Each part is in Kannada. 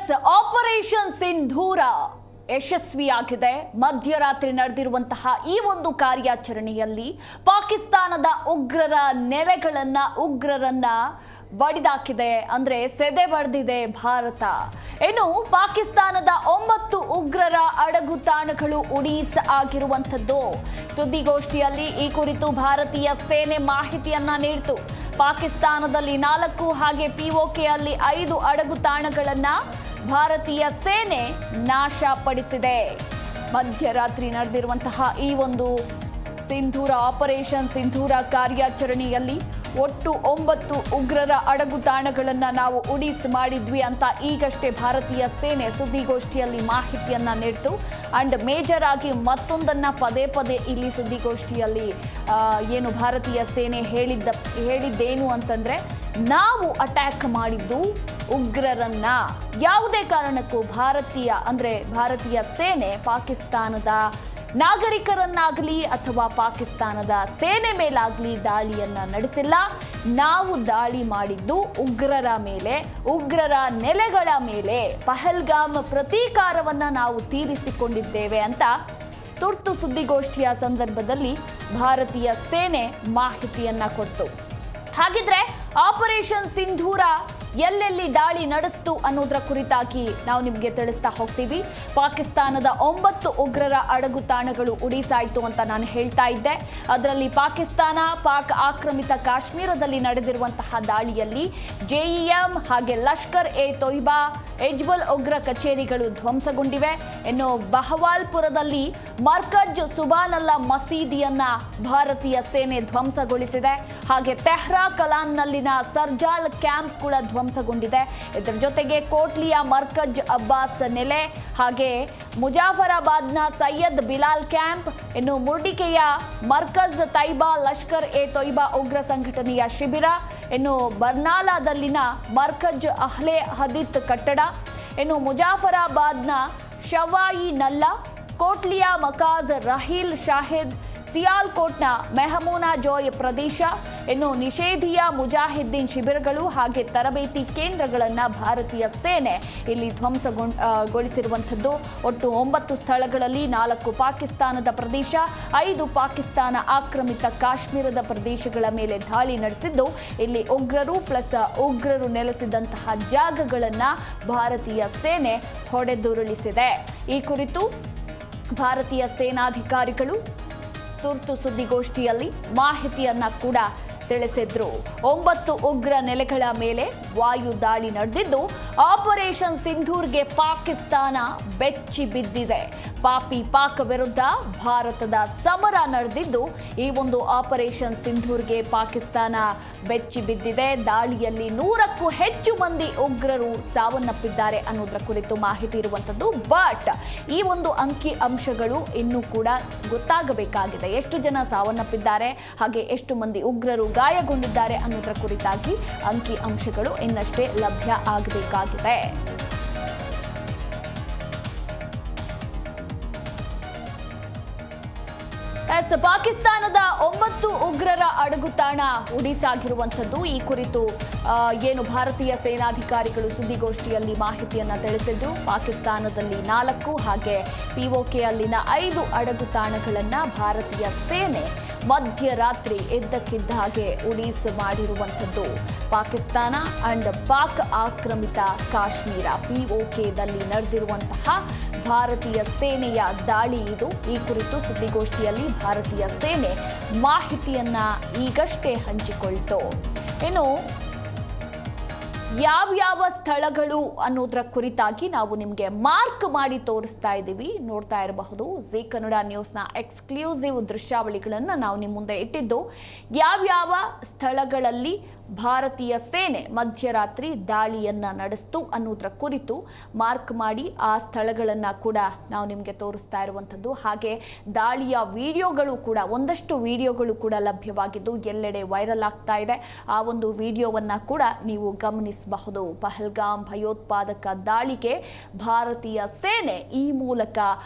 ಎಸ್ ಆಪರೇಷನ್ ಸಿಂಧೂರ ಯಶಸ್ವಿಯಾಗಿದೆ. ಮಧ್ಯರಾತ್ರಿ ನಡೆದಿರುವಂತಹ ಈ ಒಂದು ಕಾರ್ಯಾಚರಣೆಯಲ್ಲಿ ಪಾಕಿಸ್ತಾನದ ಉಗ್ರರನ್ನ ಬಡಿದಾಕಿದೆ, ಅಂದ್ರೆ ಸೆದೆ ಬಡಿದಿದೆ ಭಾರತ. ಇನ್ನು ಪಾಕಿಸ್ತಾನದ 9 ಉಗ್ರರ ಅಡಗುತಾಣಗಳು ಉಡೀಸ್ ಆಗಿರುವಂಥದ್ದು. ಸುದ್ದಿಗೋಷ್ಠಿಯಲ್ಲಿ ಈ ಕುರಿತು ಭಾರತೀಯ ಸೇನೆ ಮಾಹಿತಿಯನ್ನ ನೀಡಿತು. ಪಾಕಿಸ್ತಾನದಲ್ಲಿ 4 ಹಾಗೆ ಪಿಒಕೆಯಲ್ಲಿ 5 ಅಡಗುತಾಣಗಳನ್ನ ಭಾರತೀಯ ಸೇನೆ ನಾಶಪಡಿಸಿದೆ. ಮಧ್ಯರಾತ್ರಿ ನಡೆದಿರುವಂತಹ ಈ ಒಂದು ಆಪರೇಷನ್ ಸಿಂಧೂರ ಕಾರ್ಯಾಚರಣೆಯಲ್ಲಿ ಒಟ್ಟು 9 ಉಗ್ರರ ಅಡಗುತಾಣಗಳನ್ನು ನಾವು ಉಡೀಸ್ ಮಾಡಿದ್ವಿ ಅಂತ ಈಗಷ್ಟೇ ಭಾರತೀಯ ಸೇನೆ ಸುದ್ದಿಗೋಷ್ಠಿಯಲ್ಲಿ ಮಾಹಿತಿಯನ್ನ ನೀಡಿತು. ಅಂಡ್ ಮೇಜರ್ ಆಗಿ ಮತ್ತೊಂದನ್ನ ಪದೇ ಇಲ್ಲಿ ಸುದ್ದಿಗೋಷ್ಠಿಯಲ್ಲಿ ಏನು ಭಾರತೀಯ ಸೇನೆ ಹೇಳಿದ್ದೇನು ಅಂತಂದ್ರೆ, ನಾವು ಅಟ್ಯಾಕ್ ಮಾಡಿದ್ದು ಉಗ್ರರನ್ನ. ಯಾವುದೇ ಕಾರಣಕ್ಕೂ ಭಾರತೀಯ ಸೇನೆ ಪಾಕಿಸ್ತಾನದ ನಾಗರಿಕರನ್ನಾಗಲಿ ಅಥವಾ ಪಾಕಿಸ್ತಾನದ ಸೇನೆ ಮೇಲಾಗಲಿ ದಾಳಿಯನ್ನ ನಡೆಸಿಲ್ಲ. ನಾವು ದಾಳಿ ಮಾಡಿದ್ದು ಉಗ್ರರ ಮೇಲೆ, ಉಗ್ರರ ನೆಲೆಗಳ ಮೇಲೆ. ಪಹಲ್ಗಾಮ್ ಪ್ರತೀಕಾರವನ್ನ ನಾವು ತೀರಿಸಿಕೊಂಡಿದ್ದೇವೆ ಅಂತ ತುರ್ತು ಸುದ್ದಿಗೋಷ್ಠಿಯ ಸಂದರ್ಭದಲ್ಲಿ ಭಾರತೀಯ ಸೇನೆ ಮಾಹಿತಿಯನ್ನ ಕೊಡ್ತು. ಹಾಗಿದ್ರೆ ಆಪರೇಷನ್ ಸಿಂಧೂರ ಎಲ್ಲೆಲ್ಲಿ ದಾಳಿ ನಡೆಸ್ತು ಅನ್ನೋದರ ಕುರಿತಾಗಿ ನಾವು ನಿಮಗೆ ತಿಳಿಸ್ತಾ ಹೋಗ್ತೀವಿ. ಪಾಕಿಸ್ತಾನದ 9 ಉಗ್ರರ ಅಡಗುತಾಣಗಳು ಉಡೀಸಾಯಿತು ಅಂತ ನಾನು ಹೇಳ್ತಾ ಇದ್ದೆ. ಅದರಲ್ಲಿ ಪಾಕ್ ಆಕ್ರಮಿತ ಕಾಶ್ಮೀರದಲ್ಲಿ ನಡೆದಿರುವಂತಹ ದಾಳಿಯಲ್ಲಿ ಜೆಇಎಂ ಹಾಗೆ ಲಷ್ಕರ್ ಎ ತೊಯ್ಬಾ, ಹಿಜ್ಬುಲ್ ಉಗ್ರ ಕಚೇರಿಗಳು ಧ್ವಂಸಗೊಂಡಿವೆ. ಇನ್ನು ಬಹವಾಲ್ಪುರದಲ್ಲಿ ಮರ್ಕಜ್ ಸುಬಾನಲ್ಲಾ ಮಸೀದಿಯನ್ನ ಭಾರತೀಯ ಸೇನೆ ಧ್ವಂಸಗೊಳಿಸಿದೆ. ಹಾಗೆ ತೆಹ್ರಾ ಕಲಾನ್ನಲ್ಲಿನ ಸರ್ಜಾಲ್ ಕ್ಯಾಂಪ್ ಕೂಡ ಧ್ವಂಸಗೊಂಡಿದೆ. ಇದರ ಜೊತೆಗೆ ಕೋಟ್ಲಿಯ ಮರ್ಕಜ್ ಅಬ್ಬಾಸ್ ನೆಲೆ, ಹಾಗೆ ಮುಜಾಫರಾಬಾದ್ನ ಸೈಯದ್ ಬಿಲಾಲ್ ಕ್ಯಾಂಪ್, ಇನ್ನು ಮುರ್ಡಿಕೆಯ ಮರ್ಕಜ್ ತೈಬಾ ಲಷ್ಕರ್ ಎ ತೊಯ್ಬಾ ಉಗ್ರ ಸಂಘಟನೆಯ ಶಿಬಿರ, ಇನ್ನು ಬರ್ನಾಲಾದಲ್ಲಿನ ಮರ್ಕಜ್ ಅಹ್ಲೆ ಹದೀತ್ ಕಟ್ಟಡ, ಇನ್ನು ಮುಜಾಫರಾಬಾದ್ನ ಶವಾಯಿ ನಲ್ಲಾ, ಕೋಟ್ಲಿಯ ಮಕಾಜ್ ರಹೀಲ್ ಶಾಹಿದ್, ಸಿಯಾಲ್ಕೋಟ್ನ ಮೆಹಮೂನಾ ಜೋಯ್ ಪ್ರದೇಶ, ಇನ್ನು ನಿಷೇಧಿಯ ಮುಜಾಹಿದ್ದೀನ್ ಶಿಬಿರಗಳು ಹಾಗೆ ತರಬೇತಿ ಕೇಂದ್ರಗಳನ್ನು ಭಾರತೀಯ ಸೇನೆ ಇಲ್ಲಿ ಧ್ವಂಸಗೊಳಿಸಿರುವಂಥದ್ದು. ಒಟ್ಟು 9 ಸ್ಥಳಗಳಲ್ಲಿ 4 ಪಾಕಿಸ್ತಾನದ ಪ್ರದೇಶ, 5 ಪಾಕಿಸ್ತಾನ ಆಕ್ರಮಿತ ಕಾಶ್ಮೀರದ ಪ್ರದೇಶಗಳ ಮೇಲೆ ದಾಳಿ ನಡೆಸಿದ್ದು, ಇಲ್ಲಿ ಉಗ್ರರು ನೆಲೆಸಿದಂತಹ ಜಾಗಗಳನ್ನು ಭಾರತೀಯ ಸೇನೆ ಹೊಡೆದುರುಳಿಸಿದೆ. ಈ ಕುರಿತು ಭಾರತೀಯ ಸೇನಾಧಿಕಾರಿಗಳು ತುರ್ತು ಸುದ್ದಿಗೋಷ್ಠಿಯಲ್ಲಿ ಮಾಹಿತಿಯನ್ನ ಕೂಡ ತಿಳಿಸಿದ್ರು. 9 ಉಗ್ರ ನೆಲೆಗಳ ಮೇಲೆ ವಾಯು ದಾಳಿ ನಡೆದಿದ್ದು, ಆಪರೇಷನ್ ಸಿಂಧೂರ್ಗೆ ಪಾಕಿಸ್ತಾನ ಬೆಚ್ಚಿ ಬಿದ್ದಿದೆ. ಪಾಕ್ ವಿರುದ್ಧ ಭಾರತದ ಸಮರ ನಡೆದಿದ್ದು, ಈ ಒಂದು ಆಪರೇಷನ್ ಸಿಂಧೂರ್ಗೆ ಪಾಕಿಸ್ತಾನ ಬೆಚ್ಚಿ ಬಿದ್ದಿದೆ. ದಾಳಿಯಲ್ಲಿ 100ಕ್ಕೂ ಹೆಚ್ಚು ಮಂದಿ ಉಗ್ರರು ಸಾವನ್ನಪ್ಪಿದ್ದಾರೆ ಅನ್ನೋದರ ಕುರಿತು ಮಾಹಿತಿ ಇರುವಂಥದ್ದು. ಬಟ್ ಈ ಒಂದು ಅಂಕಿ ಅಂಶಗಳು ಇನ್ನೂ ಕೂಡ ಗೊತ್ತಾಗಬೇಕಾಗಿದೆ. ಎಷ್ಟು ಜನ ಸಾವನ್ನಪ್ಪಿದ್ದಾರೆ ಹಾಗೆ ಎಷ್ಟು ಮಂದಿ ಉಗ್ರರು ಗಾಯಗೊಂಡಿದ್ದಾರೆ ಅನ್ನೋದರ ಕುರಿತಾಗಿ ಅಂಕಿ ಅಂಶಗಳು ಇನ್ನಷ್ಟೇ ಲಭ್ಯ ಆಗಬೇಕಾಗಿದೆ. ಪಾಕಿಸ್ತಾನದ 9 ಉಗ್ರರ ಅಡಗುತಾಣ ಉಡೀಸಾಗಿರುವಂಥದ್ದು. ಈ ಕುರಿತು ಏನು ಭಾರತೀಯ ಸೇನಾಧಿಕಾರಿಗಳು ಸುದ್ದಿಗೋಷ್ಠಿಯಲ್ಲಿ ಮಾಹಿತಿಯನ್ನ ತಿಳಿಸಿದ್ರು. ಪಾಕಿಸ್ತಾನದಲ್ಲಿ 4 ಹಾಗೆ ಪಿಒಕೆಯಲ್ಲಿನ 5 ಅಡಗುತಾಣಗಳನ್ನ ಭಾರತೀಯ ಸೇನೆ ಮಧ್ಯರಾತ್ರಿ ಇದ್ದಕ್ಕಿದ್ದ ಹಾಗೆ ಉಡೀಸ್ ಮಾಡಿರುವಂಥದ್ದು. ಪಾಕಿಸ್ತಾನ ಅಂಡ್ ಪಾಕ್ ಆಕ್ರಮಿತ ಕಾಶ್ಮೀರ ಪಿಒಕೆದಲ್ಲಿ ನಡೆದಿರುವಂತಹ ಭಾರತೀಯ ಸೇನೆಯ ದಾಳಿ ಇದು. ಈ ಕುರಿತು ಸುದ್ದಿಗೋಷ್ಠಿಯಲ್ಲಿ ಭಾರತೀಯ ಸೇನೆ ಮಾಹಿತಿಯನ್ನ ಈಗಷ್ಟೇ ಹಂಚಿಕೊಳ್ತು. ಇನ್ನು ಯಾವ್ಯಾವ ಸ್ಥಳಗಳು ಅನ್ನೋದರ ಕುರಿತಾಗಿ ನಾವು ನಿಮಗೆ ಮಾರ್ಕ್ ಮಾಡಿ ತೋರಿಸ್ತಾ ಇದ್ದೀವಿ. ನೋಡ್ತಾ ಇರಬಹುದು ಜಿ ಕನ್ನಡ ನ್ಯೂಸ್ನ ಎಕ್ಸ್ಕ್ಲೂಸಿವ್ ದೃಶ್ಯಾವಳಿಗಳನ್ನು ನಾವು ನಿಮ್ಮ ಮುಂದೆ ಇಟ್ಟಿದ್ದು. ಯಾವ್ಯಾವ ಸ್ಥಳಗಳಲ್ಲಿ ಭಾರತೀಯ ಸೇನೆ ಮಧ್ಯರಾತ್ರಿ ದಾಳಿಯನ್ನ ನಡೆಸ್ತು ಅನ್ನೋದರ ಕುರಿತು ಮಾರ್ಕ್ ಮಾಡಿ ಆ ಸ್ಥಳಗಳನ್ನು ಕೂಡ ನಾವು ನಿಮಗೆ ತೋರಿಸ್ತಾ ಇರುವಂಥದ್ದು. ಹಾಗೆ ದಾಳಿಯ ಒಂದಷ್ಟು ವಿಡಿಯೋಗಳು ಕೂಡ ಲಭ್ಯವಾಗಿದ್ದು ಎಲ್ಲೆಡೆ ವೈರಲ್ ಆಗ್ತಾ ಇದೆ. ಆ ಒಂದು ವಿಡಿಯೋವನ್ನ ಕೂಡ ನೀವು ಗಮನಿಸಬಹುದು. ಪಹಲ್ಗಾಮ್ ಭಯೋತ್ಪಾದಕ ದಾಳಿಗೆ ಭಾರತೀಯ ಸೇನೆ ಈ ಮೂಲಕ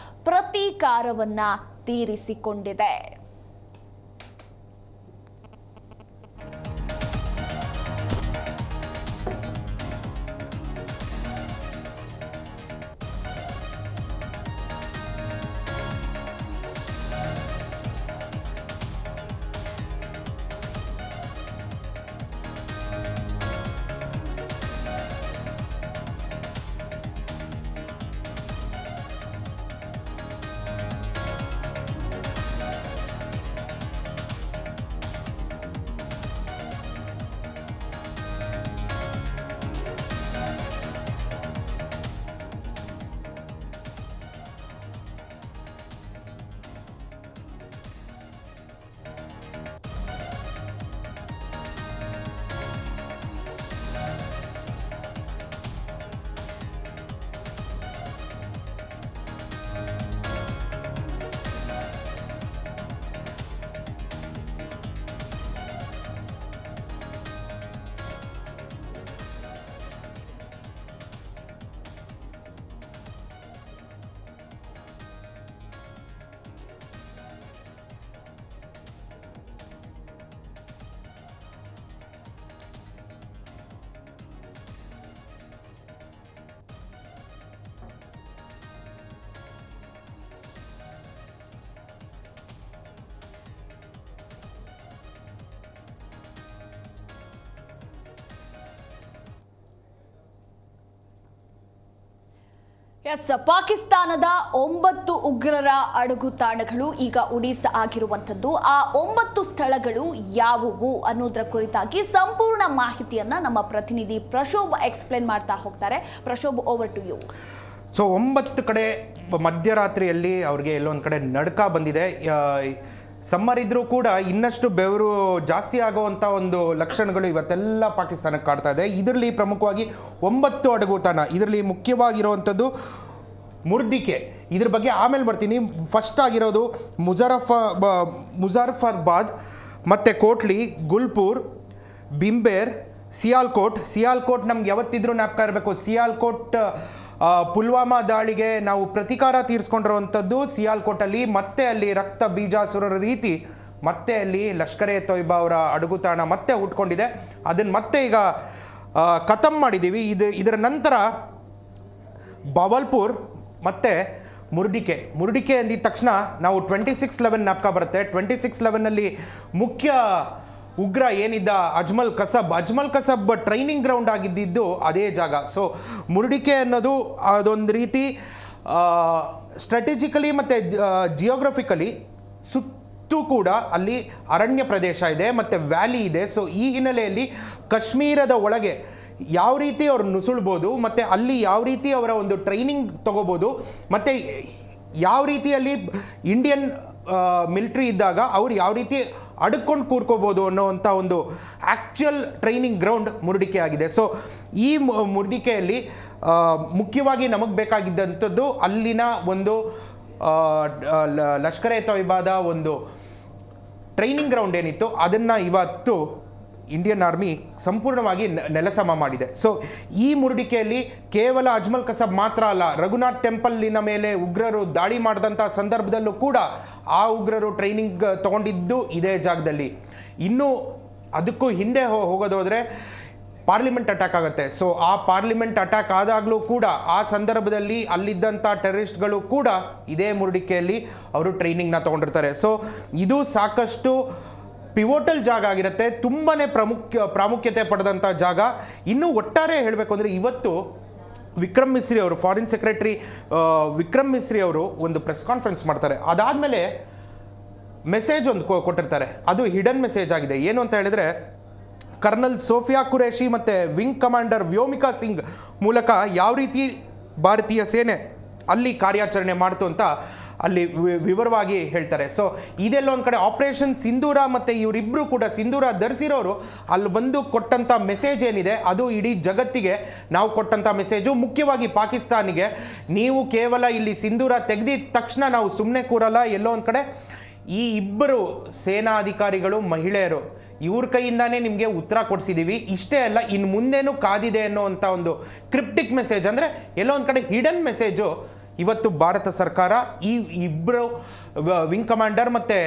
ಪ್ರತೀಕಾರವನ್ನ ತೀರಿಸಿಕೊಂಡಿದೆ. ಎಸ್, ಪಾಕಿಸ್ತಾನದ 9 ಉಗ್ರರ ಅಡಗುತಾಣಗಳು ಈಗ ಒಡಿಶಾ ಆಗಿರುವಂಥದ್ದು. ಆ 9 ಸ್ಥಳಗಳು ಯಾವುವು ಅನ್ನೋದರ ಕುರಿತಾಗಿ ಸಂಪೂರ್ಣ ಮಾಹಿತಿಯನ್ನ ನಮ್ಮ ಪ್ರತಿನಿಧಿ ಪ್ರಶೋಭ್ ಎಕ್ಸ್ಪ್ಲೇನ್ ಮಾಡ್ತಾ ಹೋಗ್ತಾರೆ. ಪ್ರಶೋಭ್, ಓವರ್ ಟು ಯು. ಸೊ 9 ಕಡೆ ಮಧ್ಯರಾತ್ರಿಯಲ್ಲಿ ಅವ್ರಿಗೆ ಎಲ್ಲೊಂದು ಕಡೆ ನಡ್ಕ ಬಂದಿದೆ. ಸಮ್ಮರ್ ಇದ್ರೂ ಕೂಡ ಇನ್ನಷ್ಟು ಬೆವರು ಜಾಸ್ತಿ ಆಗುವಂಥ ಒಂದು ಲಕ್ಷಣಗಳು ಇವತ್ತೆಲ್ಲ ಪಾಕಿಸ್ತಾನಕ್ಕೆ ಕಾಡ್ತಾ ಇದೆ. ಇದರಲ್ಲಿ ಪ್ರಮುಖವಾಗಿ 9 ಅಡಗುತಾಣ, ಇದರಲ್ಲಿ ಮುಖ್ಯವಾಗಿರುವಂಥದ್ದು ಮುರ್ಡಿಕೆ. ಇದ್ರ ಬಗ್ಗೆ ಆಮೇಲೆ ಬರ್ತೀನಿ. ಫಸ್ಟ್ ಆಗಿರೋದು ಮುಜಾಫರ್ಬಾದ್ ಮತ್ತು ಕೋಟ್ಲಿ, ಗುಲ್ಪುರ್, ಬಿಂಬೇರ್, ಸಿಯಾಲ್ಕೋಟ್ ನಮ್ಗೆ ಯಾವತ್ತಿದ್ರೂ ಜ್ಞಾಪಕ ಇರಬೇಕು. ಸಿಯಾಲ್ಕೋಟ್ ಪುಲ್ವಾಮಾ ದಾಳಿಗೆ ನಾವು ಪ್ರತಿಕಾರ ತೀರಿಸ್ಕೊಂಡಿರುವಂಥದ್ದು ಸಿಯಾಲ್ಕೋಟಲ್ಲಿ. ಮತ್ತೆ ಅಲ್ಲಿ ರಕ್ತ ಬೀಜಾಸುರರ ರೀತಿ ಮತ್ತೆ ಅಲ್ಲಿ ಲಷ್ಕರ್ ಎ ತೊಯ್ಬಾ ಅವರ ಅಡಗುತಾಣ ಮತ್ತೆ ಹುಟ್ಕೊಂಡಿದೆ. ಅದನ್ನು ಮತ್ತೆ ಈಗ ಖತಮ್ ಮಾಡಿದ್ದೀವಿ. ಇದರ ನಂತರ ಬಾವಲ್ಪುರ್ ಮತ್ತು ಮುರ್ಡಿಕೆ ಅಂದಿದ ತಕ್ಷಣ ನಾವು 26/11 ಜ್ಞಾಪಕ ಬರುತ್ತೆ. 26/11ನಲ್ಲಿ ಮುಖ್ಯ ಉಗ್ರ ಏನಿದ್ದ ಅಜ್ಮಲ್ ಕಸಬ್ ಟ್ರೈನಿಂಗ್ ಗ್ರೌಂಡ್ ಆಗಿದ್ದು ಅದೇ ಜಾಗ. ಸೊ ಮುರ್ಡಿಕೆ ಅನ್ನೋದು ಅದೊಂದು ರೀತಿ ಸ್ಟ್ರಾಟಜಿಕಲಿ ಮತ್ತು ಜಿಯೋಗ್ರಫಿಕಲಿ ಸುತ್ತೂ ಕೂಡ ಅಲ್ಲಿ ಅರಣ್ಯ ಪ್ರದೇಶ ಇದೆ ಮತ್ತು ವ್ಯಾಲಿ ಇದೆ. ಸೊ ಈ ಹಿನ್ನೆಲೆಯಲ್ಲಿ ಕಾಶ್ಮೀರದ ಒಳಗೆ ಯಾವ ರೀತಿ ಅವ್ರು ನುಸುಳ್ಬೋದು ಮತ್ತು ಅಲ್ಲಿ ಯಾವ ರೀತಿ ಅವರ ಒಂದು ಟ್ರೈನಿಂಗ್ ತಗೋಬೋದು ಮತ್ತು ಯಾವ ರೀತಿಯಲ್ಲಿ ಇಂಡಿಯನ್ ಮಿಲಿಟ್ರಿ ಇದ್ದಾಗ ಅವ್ರು ಯಾವ ರೀತಿ ಅಡ್ಕೊಂಡು ಕೂರ್ಕೋಬೋದು ಅನ್ನೋವಂಥ ಒಂದು ಆ್ಯಕ್ಚುಯಲ್ ಟ್ರೈನಿಂಗ್ ಗ್ರೌಂಡ್ ಮುರ್ಡಿಕೆ ಆಗಿದೆ. ಸೊ ಈ ಮುರ್ಡಿಕೆಯಲ್ಲಿ ಮುಖ್ಯವಾಗಿ ನಮಗೆ ಬೇಕಾಗಿದ್ದಂಥದ್ದು ಅಲ್ಲಿನ ಒಂದು ಲಷ್ಕರ್ ಎ ತೊಯ್ಬಾದ ಒಂದು ಟ್ರೈನಿಂಗ್ ಗ್ರೌಂಡ್ ಏನಿತ್ತು ಅದನ್ನು ಇವತ್ತು ಇಂಡಿಯನ್ ಆರ್ಮಿ ಸಂಪೂರ್ಣವಾಗಿ ನೆಲಸಮ ಮಾಡಿದೆ. ಸೊ ಈ ಮುರ್ಡಿಕೆಯಲ್ಲಿ ಕೇವಲ ಅಜ್ಮಲ್ ಕಸಬ್ ಮಾತ್ರ ಅಲ್ಲ, ರಘುನಾಥ್ ಟೆಂಪಲ್ಲಿನ ಮೇಲೆ ಉಗ್ರರು ದಾಳಿ ಮಾಡಿದಂಥ ಸಂದರ್ಭದಲ್ಲೂ ಕೂಡ ಆ ಉಗ್ರರು ಟ್ರೈನಿಂಗ್ ತಗೊಂಡಿದ್ದು ಇದೇ ಜಾಗದಲ್ಲಿ. ಇನ್ನೂ ಅದಕ್ಕೂ ಹಿಂದೆ ಹೋಗೋದೋದ್ರೆ ಪಾರ್ಲಿಮೆಂಟ್ ಅಟ್ಯಾಕ್ ಆಗುತ್ತೆ. ಸೊ ಆ ಪಾರ್ಲಿಮೆಂಟ್ ಅಟ್ಯಾಕ್ ಆದಾಗಲೂ ಕೂಡ ಆ ಸಂದರ್ಭದಲ್ಲಿ ಅಲ್ಲಿದ್ದಂಥ ಟೆರರಿಸ್ಟ್ಗಳು ಕೂಡ ಇದೇ ಮುರ್ಡಿಕೆಯಲ್ಲಿ ಅವರು ಟ್ರೈನಿಂಗ್ನ ತೊಗೊಂಡಿರ್ತಾರೆ. ಸೊ ಇದು ಸಾಕಷ್ಟು ಪಿವೋಟಲ್ ಜಾಗ ಆಗಿರುತ್ತೆ, ತುಂಬಾ ಪ್ರಾಮುಖ್ಯತೆ ಪಡೆದಂಥ ಜಾಗ. ಇನ್ನೂ ಒಟ್ಟಾರೆ ಹೇಳಬೇಕು ಅಂದರೆ ಇವತ್ತು ವಿಕ್ರಮ್ ಮಿಸ್ರಿ ಅವರು, ಫಾರಿನ್ ಸೆಕ್ರೆಟರಿ ವಿಕ್ರಮ್ ಮಿಸ್ರಿ ಅವರು ಒಂದು ಪ್ರೆಸ್ ಕಾನ್ಫರೆನ್ಸ್ ಮಾಡ್ತಾರೆ. ಅದಾದಮೇಲೆ ಮೆಸೇಜ್ ಒಂದು ಕೊಟ್ಟಿರ್ತಾರೆ. ಅದು ಹಿಡನ್ ಮೆಸೇಜ್ ಆಗಿದೆ. ಏನು ಅಂತ ಹೇಳಿದ್ರೆ, ಕರ್ನಲ್ ಸೋಫಿಯಾ ಕುರೇಶಿ ಮತ್ತು ವಿಂಗ್ ಕಮಾಂಡರ್ ವ್ಯೋಮಿಕಾ ಸಿಂಗ್ ಮೂಲಕ ಯಾವ ರೀತಿ ಭಾರತೀಯ ಸೇನೆ ಅಲ್ಲಿ ಕಾರ್ಯಾಚರಣೆ ಮಾಡ್ತು ಅಂತ ಅಲ್ಲಿ ವಿವರವಾಗಿ ಹೇಳ್ತಾರೆ. ಸೊ ಇದೆಲ್ಲ ಒಂದು ಕಡೆ ಆಪರೇಷನ್ ಸಿಂಧೂರ ಮತ್ತು ಇವರಿಬ್ಬರು ಕೂಡ ಸಿಂಧೂರ ಧರಿಸಿರೋರು ಅಲ್ಲಿ ಬಂದು ಕೊಟ್ಟಂಥ ಮೆಸೇಜ್ ಏನಿದೆ ಅದು ಇಡೀ ಜಗತ್ತಿಗೆ ನಾವು ಕೊಟ್ಟಂಥ ಮೆಸೇಜು. ಮುಖ್ಯವಾಗಿ ಪಾಕಿಸ್ತಾನಿಗೆ, ನೀವು ಕೇವಲ ಇಲ್ಲಿ ಸಿಂಧೂರ ತೆಗೆದಿದ ತಕ್ಷಣ ನಾವು ಸುಮ್ಮನೆ ಕೂರಲ್ಲ. ಎಲ್ಲೋ ಒಂದು ಕಡೆ ಈ ಇಬ್ಬರು ಸೇನಾ ಅಧಿಕಾರಿಗಳು ಮಹಿಳೆಯರು, ಇವ್ರ ಕೈಯಿಂದಾನೇ ನಿಮಗೆ ಉತ್ತರ ಕೊಡಿಸಿದ್ದೀವಿ. ಇಷ್ಟೇ ಅಲ್ಲ, ಇನ್ನು ಮುಂದೇನೂ ಕಾದಿದೆ ಅನ್ನೋವಂಥ ಒಂದು ಕ್ರಿಪ್ಟಿಕ್ ಮೆಸೇಜ್, ಅಂದರೆ ಎಲ್ಲೋ ಒಂದು ಕಡೆ ಹಿಡನ್ ಮೆಸೇಜು ಇವತ್ತು ಭಾರತ ಸರ್ಕಾರ ಈ ಇಬ್ಬರು ವಿಂಗ್ ಕಮಾಂಡರ್ ಮತ್ತು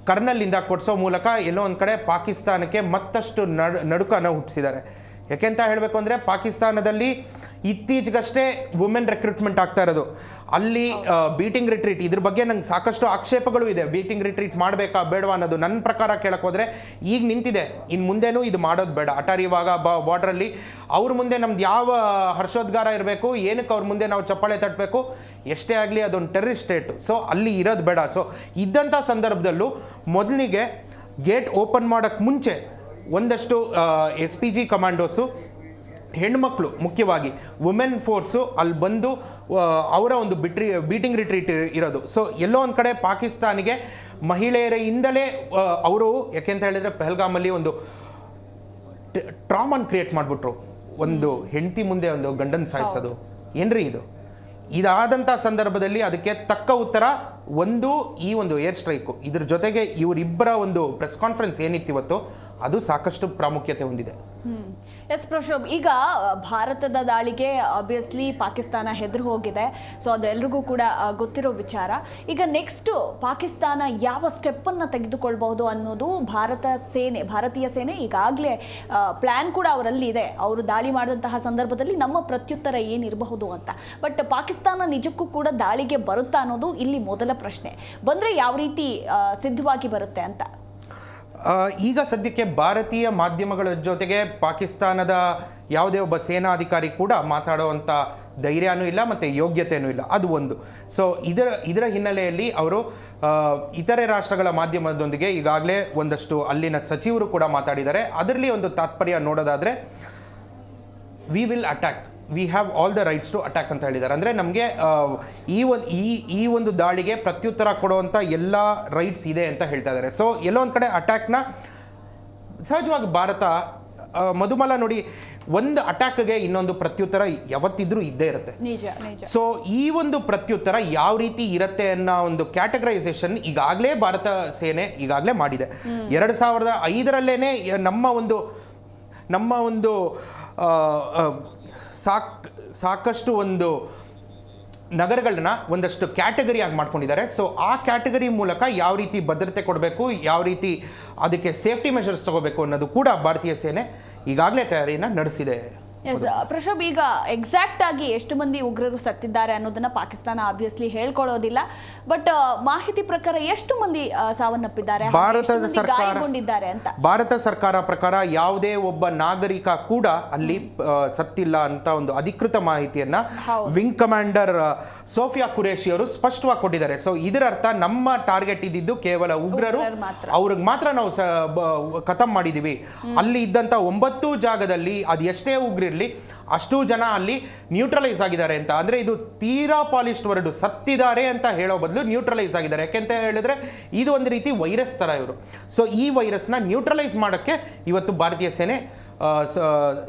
ಕರ್ನಲ್ಲಿಂದ ಕೊಡಿಸೋ ಮೂಲಕ ಎಲ್ಲೋ ಒಂದು ಕಡೆ ಪಾಕಿಸ್ತಾನಕ್ಕೆ ಮತ್ತಷ್ಟು ನಡುಕನ ಹುಟ್ಟಿಸಿದ್ದಾರೆ. ಯಾಕೆಂತ ಹೇಳಬೇಕು ಅಂದರೆ, ಪಾಕಿಸ್ತಾನದಲ್ಲಿ ಇತ್ತೀಚೆಗಷ್ಟೇ ವುಮೆನ್ ರೆಕ್ರೂಟ್ಮೆಂಟ್ ಆಗ್ತಾ ಇರೋದು. ಅಲ್ಲಿ ಬೀಟಿಂಗ್ ರಿಟ್ರೀಟ್, ಇದ್ರ ಬಗ್ಗೆ ನಂಗೆ ಸಾಕಷ್ಟು ಆಕ್ಷೇಪಗಳು ಇದೆ. ಬೀಟಿಂಗ್ ರಿಟ್ರೀಟ್ ಮಾಡಬೇಕಾ ಬೇಡವಾ ಅನ್ನೋದು ನನ್ನ ಪ್ರಕಾರ ಕೇಳಕ್ಕೆ ಹೋದರೆ ಈಗ ನಿಂತಿದೆ, ಇನ್ನು ಮುಂದೆನೂ ಇದು ಮಾಡೋದು ಬೇಡ. ಅಟಾರಿ ವಾಘಾ ಬಾರ್ಡ್ರಲ್ಲಿ ಅವ್ರ ಮುಂದೆ ನಮ್ದು ಯಾವ ಹರ್ಷೋದ್ಗಾರ ಇರಬೇಕು, ಏನಕ್ಕೆ ಅವ್ರ ಮುಂದೆ ನಾವು ಚಪ್ಪಾಳೆ ತಟ್ಟಬೇಕು? ಎಷ್ಟೇ ಆಗಲಿ ಅದೊಂದು ಟೆರರಿಸ್ಟ್ ಸ್ಟೇಟು. ಸೊ ಅಲ್ಲಿ ಇರೋದು ಬೇಡ. ಸೊ ಇದ್ದಂಥ ಸಂದರ್ಭದಲ್ಲೂ ಮೊದಲಿಗೆ ಗೇಟ್ ಓಪನ್ ಮಾಡೋಕ್ಕೆ ಮುಂಚೆ ಒಂದಷ್ಟು SPG ಕಮಾಂಡೋಸು, ಹೆಣ್ಮಕ್ಳು, ಮುಖ್ಯವಾಗಿ ವುಮೆನ್ ಫೋರ್ಸು ಅಲ್ಲಿ ಬಂದು ಅವರ ಒಂದು ಬೀಟಿಂಗ್ ರಿಟ್ರೀಟ್ ಇರೋದು. ಸೊ ಎಲ್ಲೋ ಒಂದು ಕಡೆ ಪಾಕಿಸ್ತಾನಿಗೆ ಮಹಿಳೆಯರಿಂದಲೇ ಅವರು, ಯಾಕೆಂತ ಹೇಳಿದರೆ ಪಹಲ್ಗಾಮಲ್ಲಿ ಒಂದು ಟ್ರಾಮನ್ ಕ್ರಿಯೇಟ್ ಮಾಡಿಬಿಟ್ರು. ಒಂದು ಹೆಂಡತಿ ಮುಂದೆ ಒಂದು ಗಂಡನ ಸಾಯಿಸೋದು ಏನ್ರಿ ಇದು? ಇದಾದಂಥ ಸಂದರ್ಭದಲ್ಲಿ ಅದಕ್ಕೆ ತಕ್ಕ ಉತ್ತರ ಈ ಒಂದು ಏರ್ ಸ್ಟ್ರೈಕು. ಇದ್ರ ಜೊತೆಗೆ ಇವರಿಬ್ಬರ ಒಂದು ಪ್ರೆಸ್ ಕಾನ್ಫರೆನ್ಸ್ ಏನಿತ್ತು ಇವತ್ತು, ಅದು ಸಾಕಷ್ಟು ಪ್ರಾಮುಖ್ಯತೆ ಹೊಂದಿದೆ. ಎಸ್ ಪ್ರಶೋಭ್, ಈಗ ಭಾರತದ ದಾಳಿಗೆ ಆಬ್ವಿಯಸ್ಲಿ ಪಾಕಿಸ್ತಾನ ಹೆದರು ಹೋಗಿದೆ. ಸೊ ಅದೆಲ್ರಿಗೂ ಕೂಡ ಗೊತ್ತಿರೋ ವಿಚಾರ. ಈಗ ನೆಕ್ಸ್ಟ್ ಪಾಕಿಸ್ತಾನ ಯಾವ ಸ್ಟೆಪ್ಪನ್ನು ತೆಗೆದುಕೊಳ್ಬಹುದು ಅನ್ನೋದು ಭಾರತೀಯ ಸೇನೆ ಈಗಾಗಲೇ ಪ್ಲ್ಯಾನ್ ಕೂಡ ಅವರಲ್ಲಿ ಇದೆ. ಅವರು ದಾಳಿ ಮಾಡಿದಂತಹ ಸಂದರ್ಭದಲ್ಲಿ ನಮ್ಮ ಪ್ರತ್ಯುತ್ತರ ಏನಿರಬಹುದು ಅಂತ. ಬಟ್ ಪಾಕಿಸ್ತಾನ ನಿಜಕ್ಕೂ ಕೂಡ ದಾಳಿಗೆ ಬರುತ್ತಾ ಅನ್ನೋದು ಇಲ್ಲಿ ಮೊದಲ ಪ್ರಶ್ನೆ. ಬಂದರೆ ಯಾವ ರೀತಿ ಸಿದ್ಧವಾಗಿ ಬರುತ್ತೆ ಅಂತ. ಈಗ ಸದ್ಯಕ್ಕೆ ಭಾರತೀಯ ಮಾಧ್ಯಮಗಳ ಜೊತೆಗೆ ಪಾಕಿಸ್ತಾನದ ಯಾವುದೇ ಒಬ್ಬ ಸೇನಾಧಿಕಾರಿ ಕೂಡ ಮಾತಾಡುವಂಥ ಧೈರ್ಯನೂ ಇಲ್ಲ ಮತ್ತು ಯೋಗ್ಯತೆಯೂ ಇಲ್ಲ, ಅದು ಒಂದು. ಸೊ ಇದರ ಹಿನ್ನೆಲೆಯಲ್ಲಿ ಅವರು ಇತರೆ ರಾಷ್ಟ್ರಗಳ ಮಾಧ್ಯಮದೊಂದಿಗೆ ಈಗಾಗಲೇ ಒಂದಷ್ಟು ಅಲ್ಲಿನ ಸಚಿವರು ಕೂಡ ಮಾತಾಡಿದ್ದಾರೆ. ಅದರಲ್ಲಿ ಒಂದು ತಾತ್ಪರ್ಯ ನೋಡೋದಾದರೆ, we will attack, we have all the rights to attack ಅಂತ ಹೇಳಿದ್ದಾರೆ. ಅಂದರೆ ನಮಗೆ ಈ ಒಂದು ದಾಳಿಗೆ ಪ್ರತ್ಯುತ್ತರ ಕೊಡುವಂಥ ಎಲ್ಲ ರೈಟ್ಸ್ ಇದೆ ಅಂತ ಹೇಳ್ತಾ ಇದ್ದಾರೆ. ಸೊ ಎಲ್ಲೋ ಒಂದು ಕಡೆ ಅಟ್ಯಾಕ್ನ ಸಹಜವಾಗಿ ಭಾರತ, ಮಧುಮಾಲ ನೋಡಿ, ಒಂದು ಅಟ್ಯಾಕ್ಗೆ ಇನ್ನೊಂದು ಪ್ರತ್ಯುತ್ತರ ಯಾವತ್ತಿದ್ರೂ ಇದ್ದೇ ಇರುತ್ತೆ. ಸೊ ಈ ಒಂದು ಪ್ರತ್ಯುತ್ತರ ಯಾವ ರೀತಿ ಇರುತ್ತೆ ಅನ್ನೋ ಒಂದು ಕ್ಯಾಟಗರೈಸೇಷನ್ ಈಗಾಗಲೇ ಭಾರತ ಸೇನೆ ಈಗಾಗಲೇ ಮಾಡಿದೆ. 2005ರಲ್ಲೇನೆ ನಮ್ಮ ಒಂದು ಸಾಕಷ್ಟು ಒಂದು ನಗರಗಳನ್ನ ಒಂದಷ್ಟು ಕ್ಯಾಟಗರಿ ಆಗಿ ಮಾಡ್ಕೊಂಡಿದ್ದಾರೆ. ಸೊ ಆ ಕ್ಯಾಟಗರಿ ಮೂಲಕ ಯಾವ ರೀತಿ ಭದ್ರತೆ ಕೊಡಬೇಕು, ಯಾವ ರೀತಿ ಅದಕ್ಕೆ ಸೇಫ್ಟಿ ಮೆಷರ್ಸ್ ತಗೋಬೇಕು ಅನ್ನೋದು ಕೂಡ ಭಾರತೀಯ ಸೇನೆ ಈಗಾಗಲೇ ತಯಾರಿನ ನಡೆಸಿದೆ. ಎಸ್ ಪ್ರಶೋಭ್, ಈಗ ಎಕ್ಸಾಕ್ಟ್ ಆಗಿ ಎಷ್ಟು ಮಂದಿ ಉಗ್ರರು ಸತ್ತಿದ್ದಾರೆ ಅನ್ನೋದನ್ನ ಪಾಕಿಸ್ತಾನ ಆಬ್ವಿಯಸ್ಲಿ ಹೇಳ್ಕೊಳ್ಳೋದಿಲ್ಲ. ಬಟ್ ಮಾಹಿತಿ ಪ್ರಕಾರ ಎಷ್ಟು ಮಂದಿ ಸಾವನ್ನಪ್ಪಿದ್ದಾರೆ, ಗಾಯಗೊಂಡಿದ್ದಾರೆ ಅಂತ ಭಾರತ ಸರ್ಕಾರ ಪ್ರಕಾರ ಯಾವುದೇ ಒಬ್ಬ ನಾಗರಿಕ ಕೂಡ ಅಲ್ಲಿ ಸತ್ತಿಲ್ಲ ಅಂತ ಒಂದು ಅಧಿಕೃತ ಮಾಹಿತಿಯನ್ನ ವಿಂಗ್ ಕಮಾಂಡರ್ ಸೋಫಿಯಾ ಕುರೇಶಿ ಅವರು ಸ್ಪಷ್ಟವಾಗಿ ಕೊಟ್ಟಿದ್ದಾರೆ. ಸೊ ಇದರ ಅರ್ಥ ನಮ್ಮ ಟಾರ್ಗೆಟ್ ಇದ್ದಿದ್ದು ಕೇವಲ ಉಗ್ರರು, ಅವ್ರಿಗೆ ಮಾತ್ರ ನಾವು ಖತಮ್ ಮಾಡಿದೀವಿ. ಅಲ್ಲಿ ಇದ್ದಂತ 9 ಜಾಗದಲ್ಲಿ ಅದು ಎಷ್ಟೇ ಉಗ್ರ ಅಷ್ಟು ಜನ ಅಲ್ಲಿ ನ್ಯೂಟ್ರಲೈಸ್ ಆಗಿದ್ದಾರೆ ಅಂತ. ಅಂದ್ರೆ ಇದು ತೀರಾ ಪಾಲಿಶ್ಡ್ ವರ್ಡ್, ಸತ್ತಿದ್ದಾರೆ ಅಂತ ಹೇಳೋ ಬದಲು ನ್ಯೂಟ್ರಲೈಸ್ ಆಗಿದ್ದಾರೆ. ಯಾಕೆಂತ ಹೇಳಿದ್ರೆ ಇದು ಒಂದು ರೀತಿ ವೈರಸ್ ತರ ಇವರು. ಸೊ ಈ ವೈರಸ್ನ ನ್ಯೂಟ್ರಲೈಸ್ ಮಾಡೋಕ್ಕೆ ಇವತ್ತು ಭಾರತೀಯ ಸೇನೆ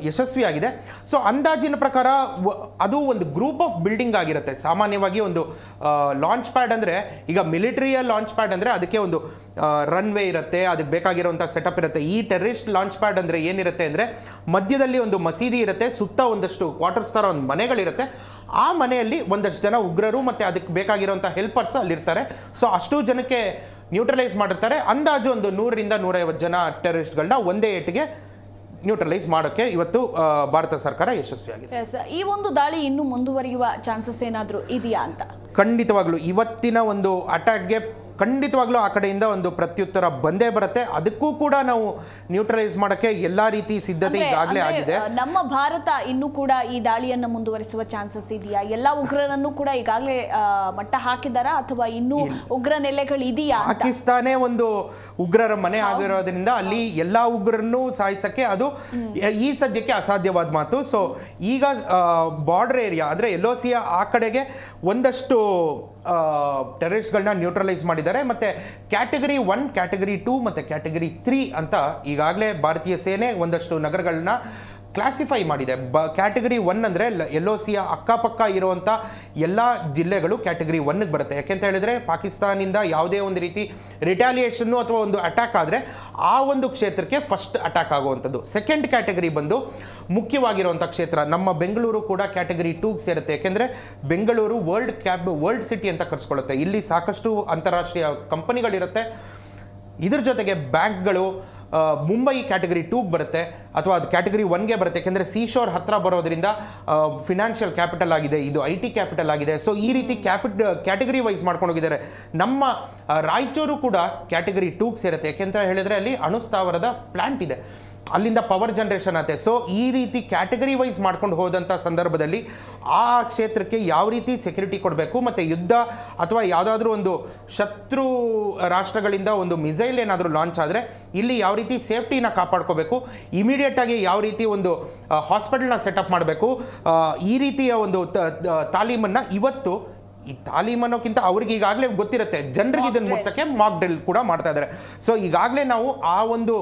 ಯಶಸ್ವಿಯಾಗಿದೆ. ಸೊ ಅಂದಾಜಿನ ಪ್ರಕಾರ ಅದು ಒಂದು ಗ್ರೂಪ್ ಆಫ್ ಬಿಲ್ಡಿಂಗ್ ಆಗಿರುತ್ತೆ. ಸಾಮಾನ್ಯವಾಗಿ ಒಂದು ಲಾಂಚ್ ಪ್ಯಾಡ್ ಅಂದರೆ, ಈಗ ಮಿಲಿಟರಿಯ ಲಾಂಚ್ ಪ್ಯಾಡ್ ಅಂದರೆ ಅದಕ್ಕೆ ಒಂದು ರನ್ವೇ ಇರುತ್ತೆ, ಅದಕ್ಕೆ ಬೇಕಾಗಿರುವಂಥ ಸೆಟಪ್ ಇರುತ್ತೆ. ಈ ಟೆರರಿಸ್ಟ್ ಲಾಂಚ್ ಪ್ಯಾಡ್ ಅಂದರೆ ಏನಿರುತ್ತೆ ಅಂದರೆ, ಮಧ್ಯದಲ್ಲಿ ಒಂದು ಮಸೀದಿ ಇರುತ್ತೆ, ಸುತ್ತ ಒಂದಷ್ಟು ಕ್ವಾರ್ಟರ್ಸ್ ಥರ ಒಂದು ಮನೆಗಳಿರುತ್ತೆ. ಆ ಮನೆಯಲ್ಲಿ ಒಂದಷ್ಟು ಜನ ಉಗ್ರರು ಮತ್ತು ಅದಕ್ಕೆ ಬೇಕಾಗಿರುವಂಥ ಹೆಲ್ಪರ್ಸ್ ಅಲ್ಲಿರ್ತಾರೆ. ಸೊ ಅಷ್ಟು ಜನಕ್ಕೆ ನ್ಯೂಟ್ರಲೈಸ್ ಮಾಡಿರ್ತಾರೆ. ಅಂದಾಜು ಒಂದು 100ರಿಂದ 150 ಜನ ಟೆರರಿಸ್ಟ್ಗಳನ್ನ ಒಂದೇ ಏಟಿಗೆ ನ್ಯೂಟ್ರಲೈಸ್ ಮಾಡೋಕ್ಕೆ ಇವತ್ತು ಭಾರತ ಸರ್ಕಾರ ಯಶಸ್ವಿಯಾಗಿದೆ. ಈ ಒಂದು ದಾಳಿ ಇನ್ನೂ ಮುಂದುವರಿಯುವ ಚಾನ್ಸಸ್ ಏನಾದರೂ ಇದೆಯಾ ಅಂತ? ಖಂಡಿತವಾಗ್ಲೂ ಇವತ್ತಿನ ಒಂದು ಅಟ್ಯಾಕ್ಗೆ ಖಂಡಿತವಾಗ್ಲೂ ಆ ಕಡೆಯಿಂದ ಒಂದು ಪ್ರತ್ಯುತ್ತರ ಬಂದೇ ಬರುತ್ತೆ. ಅದಕ್ಕೂ ಕೂಡ ನಾವು ನ್ಯೂಟ್ರಲೈಸ್ ಮಾಡೋಕ್ಕೆ ಎಲ್ಲಾ ರೀತಿ ಸಿದ್ಧತೆ ಈಗಾಗಲೇ ಆಗಿದೆ. ನಮ್ಮ ಭಾರತ ಇನ್ನೂ ಕೂಡ ಈ ದಾಳಿಯನ್ನು ಮುಂದುವರಿಸುವ ಚಾನ್ಸಸ್ ಇದೆಯಾ? ಎಲ್ಲ ಉಗ್ರರನ್ನು ಕೂಡ ಈಗಾಗಲೇ ಮಟ್ಟ ಹಾಕಿದಾರಾ ಅಥವಾ ಇನ್ನೂ ಉಗ್ರ ನೆಲೆಗಳು ಇದೆಯಾ? ಪಾಕಿಸ್ತಾನೇ ಒಂದು ಉಗ್ರರ ಮನೆ ಆಗಿರೋದ್ರಿಂದ ಅಲ್ಲಿ ಎಲ್ಲಾ ಉಗ್ರರನ್ನು ಸಾಯಿಸಕ್ಕೆ ಅದು ಈ ಸದ್ಯಕ್ಕೆ ಅಸಾಧ್ಯವಾದ ಮಾತು. ಸೊ ಈಗ ಬಾರ್ಡರ್ ಏರಿಯಾ ಅಂದ್ರೆ LOCಯ ಆ ಕಡೆಗೆ ಒಂದಷ್ಟು ಟೆರರಿಸ್ಟ್ಗಳನ್ನ ನ್ಯೂಟ್ರಲೈಸ್ ಮಾಡಿದ್ದಾರೆ. ಮತ್ತೆ ಕ್ಯಾಟಗರಿ 1, ಕ್ಯಾಟಗರಿ 2 ಮತ್ತೆ ಕ್ಯಾಟಗರಿ 3 ಅಂತ ಈಗಾಗಲೇ ಭಾರತೀಯ ಸೇನೆ ಒಂದಷ್ಟು ನಗರಗಳನ್ನ ಕ್ಲಾಸಿಫೈ ಮಾಡಿದೆ. ಕ್ಯಾಟಗರಿ 1 ಅಂದರೆ LOCಯ ಅಕ್ಕಪಕ್ಕ ಇರುವಂಥ ಎಲ್ಲ ಜಿಲ್ಲೆಗಳು ಕ್ಯಾಟಗರಿ 1ಗೆ ಬರುತ್ತೆ. ಯಾಕೆಂತ ಹೇಳಿದ್ರೆ ಪಾಕಿಸ್ತಾನಿಂದ ಯಾವುದೇ ಒಂದು ರೀತಿ ರಿಟ್ಯಾಲಿಯೇಷನ್ನು ಅಥವಾ ಒಂದು ಅಟ್ಯಾಕ್ ಆದರೆ ಆ ಒಂದು ಕ್ಷೇತ್ರಕ್ಕೆ ಫಸ್ಟ್ ಅಟ್ಯಾಕ್ ಆಗುವಂಥದ್ದು. ಸೆಕೆಂಡ್ ಕ್ಯಾಟಗರಿ ಬಂದು ಮುಖ್ಯವಾಗಿರುವಂಥ ಕ್ಷೇತ್ರ ನಮ್ಮ ಬೆಂಗಳೂರು ಕೂಡ ಕ್ಯಾಟಗರಿ 2ಗೆ ಸೇರುತ್ತೆ. ಯಾಕೆಂದರೆ ಬೆಂಗಳೂರು ವರ್ಲ್ಡ್ ಸಿಟಿ ಅಂತ ಕರೆಸ್ಕೊಳ್ಳುತ್ತೆ. ಇಲ್ಲಿ ಸಾಕಷ್ಟು ಅಂತಾರಾಷ್ಟ್ರೀಯ ಕಂಪನಿಗಳಿರುತ್ತೆ. ಇದ್ರ ಜೊತೆಗೆ ಬ್ಯಾಂಕ್ಗಳು, ಮುಂಬೈ ಕ್ಯಾಟಗರಿ 2ಗೆ ಬರುತ್ತೆ ಅಥವಾ ಅದು ಕ್ಯಾಟಗರಿ 1ಗೆ ಬರುತ್ತೆ. ಯಾಕೆಂದರೆ ಸೀಶೋರ್ ಹತ್ರ ಬರೋದ್ರಿಂದ ಫಿನಾನ್ಷಿಯಲ್ ಕ್ಯಾಪಿಟಲ್ ಆಗಿದೆ, ಇದು IT ಕ್ಯಾಪಿಟಲ್ ಆಗಿದೆ. ಸೊ ಈ ರೀತಿ ಕ್ಯಾಟಗರಿ ವೈಸ್ ಮಾಡ್ಕೊಂಡು ಹೋಗಿದ್ದಾರೆ. ನಮ್ಮ ರಾಯಚೂರು ಕೂಡ ಕ್ಯಾಟಗರಿ 2ಗೆ ಸೇರುತ್ತೆ. ಯಾಕೆಂತ ಹೇಳಿದ್ರೆ ಅಲ್ಲಿ ಅಣುಸ್ಥಾವರದ ಪ್ಲಾಂಟ್ ಇದೆ, ಅಲ್ಲಿಂದ ಪವರ್ ಜನರೇಷನ್ ಆಗುತ್ತೆ. ಸೊ ಈ ರೀತಿ ಕ್ಯಾಟಗರಿ ವೈಸ್ ಮಾಡ್ಕೊಂಡು ಹೋದಂಥ ಸಂದರ್ಭದಲ್ಲಿ ಆ ಕ್ಷೇತ್ರಕ್ಕೆ ಯಾವ ರೀತಿ ಸೆಕ್ಯೂರಿಟಿ ಕೊಡಬೇಕು, ಮತ್ತು ಯುದ್ಧ ಅಥವಾ ಯಾವುದಾದ್ರೂ ಒಂದು ಶತ್ರು ರಾಷ್ಟ್ರಗಳಿಂದ ಒಂದು ಮಿಸೈಲ್ ಏನಾದರೂ ಲಾಂಚ್ ಆದರೆ ಇಲ್ಲಿ ಯಾವ ರೀತಿ ಸೇಫ್ಟಿನ ಕಾಪಾಡ್ಕೋಬೇಕು, ಇಮಿಡಿಯೇಟ್ ಆಗಿ ಯಾವ ರೀತಿ ಒಂದು ಹಾಸ್ಪಿಟಲ್ನ ಸೆಟಪ್ ಮಾಡಬೇಕು, ಈ ರೀತಿಯ ಒಂದು ತಾಲೀಮನ್ನು ಇವತ್ತು ಈ ತಾಲೀಮ್ ಅನ್ನೋಕ್ಕಿಂತ ಅವ್ರಿಗೆ ಈಗಾಗಲೇ ಗೊತ್ತಿರುತ್ತೆ, ಜನರಿಗೆ ಇದನ್ನು ಮುಟ್ಸೋಕ್ಕೆ ಮಾಕ್ ಡ್ರಿಲ್ ಕೂಡ ಮಾಡ್ತಾ ಇದ್ದಾರೆ. ಸೊ ಈಗಾಗಲೇ ನಾವು ಆ ಒಂದು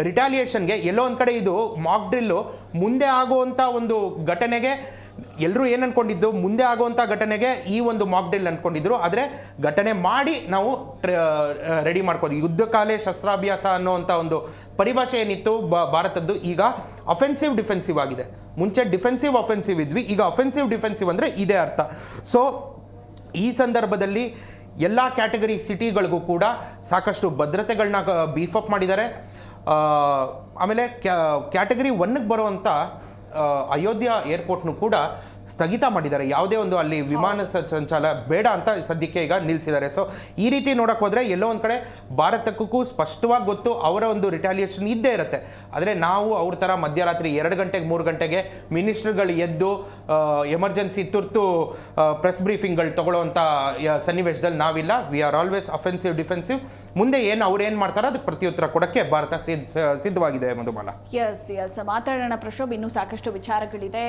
ರಿಟ್ಯಾಲಿಯೇಷನ್ಗೆ ಎಲ್ಲೋ ಒಂದು ಕಡೆ ಇದು ಮಾಕ್ ಡ್ರಿಲ್ಲು ಮುಂದೆ ಆಗುವಂಥ ಒಂದು ಘಟನೆಗೆ ಎಲ್ಲರೂ ಏನು ಅನ್ಕೊಂಡಿದ್ದು, ಮುಂದೆ ಆಗುವಂಥ ಘಟನೆಗೆ ಈ ಒಂದು ಮಾಕ್ ಡ್ರಿಲ್ ಅನ್ಕೊಂಡಿದ್ರು. ಆದರೆ ಘಟನೆ ಮಾಡಿ ನಾವು ರೆಡಿ ಮಾಡ್ಕೋದು. ಯುದ್ಧಕಾಲೇ ಶಸ್ತ್ರಾಭ್ಯಾಸ ಅನ್ನೋವಂಥ ಒಂದು ಪರಿಭಾಷೆ ಏನಿತ್ತು ಭಾರತದ್ದು, ಈಗ ಅಫೆನ್ಸಿವ್ ಡಿಫೆನ್ಸಿವ್ ಆಗಿದೆ. ಮುಂಚೆ ಡಿಫೆನ್ಸಿವ್ ಅಫೆನ್ಸಿವ್ ಇದ್ವಿ, ಈಗ ಅಫೆನ್ಸಿವ್ ಡಿಫೆನ್ಸಿವ್ ಅಂದರೆ ಇದೇ ಅರ್ಥ. ಸೊ ಈ ಸಂದರ್ಭದಲ್ಲಿ ಎಲ್ಲ ಕ್ಯಾಟಗರಿ ಸಿಟಿಗಳಿಗೂ ಕೂಡ ಸಾಕಷ್ಟು ಭದ್ರತೆಗಳನ್ನ ಬೀಫಪ್ ಮಾಡಿದ್ದಾರೆ. ಆಮೇಲೆ ಕ್ಯಾಟಗರಿ 1ಗೆ ಬರುವಂಥ ಅಯೋಧ್ಯ ಏರ್ಪೋರ್ಟ್ನು ಕೂಡ ಸ್ಥಗಿತ ಮಾಡಿದ್ದಾರೆ. ಯಾವುದೇ ಒಂದು ಅಲ್ಲಿ ವಿಮಾನ ಸಂಚಾರ ಬೇಡ ಅಂತ ಸದ್ಯಕ್ಕೆ ಈಗ ನಿಲ್ಲಿಸಿದ್ದಾರೆ. ಸೊ ಈ ರೀತಿ ನೋಡಕ್ ಹೋದ್ರೆ ಎಲ್ಲೋ ಒಂದು ಕಡೆ ಭಾರತಕ್ಕೂ ಸ್ಪಷ್ಟವಾಗಿ ಗೊತ್ತು ಅವರ ಒಂದು ರಿಟಾಲಿಯೇಷನ್ ಇದ್ದೇ ಇರುತ್ತೆ. ಆದರೆ ನಾವು ಅವ್ರ ಥರ ಮಧ್ಯರಾತ್ರಿ 2 ಗಂಟೆಗೆ 3 ಗಂಟೆಗೆ ಮಿನಿಸ್ಟರ್ಗಳು ಎದ್ದು ಎಮರ್ಜೆನ್ಸಿ ತುರ್ತು ಪ್ರೆಸ್ ಬ್ರೀಫಿಂಗ್ಗಳು ತಗೊಳ್ಳೋವಂಥ ಸನ್ನಿವೇಶದಲ್ಲಿ ನಾವಿಲ್ಲ. We are always offensive defensive. ಮುಂದೆ ಏನು ಅವ್ರು ಏನು ಮಾಡ್ತಾರೋ ಅದಕ್ಕೆ ಪ್ರತ್ಯುತ್ತರ ಕೊಡೋಕ್ಕೆ ಭಾರತ ಸಿದ್ಧವಾಗಿದೆ ಮಧುಮಾಲ. ಎಸ್ ಮಾತಾಡೋಣ ಪ್ರಶೋಭ್, ಇನ್ನೂ ಸಾಕಷ್ಟು ವಿಚಾರಗಳಿದೆ.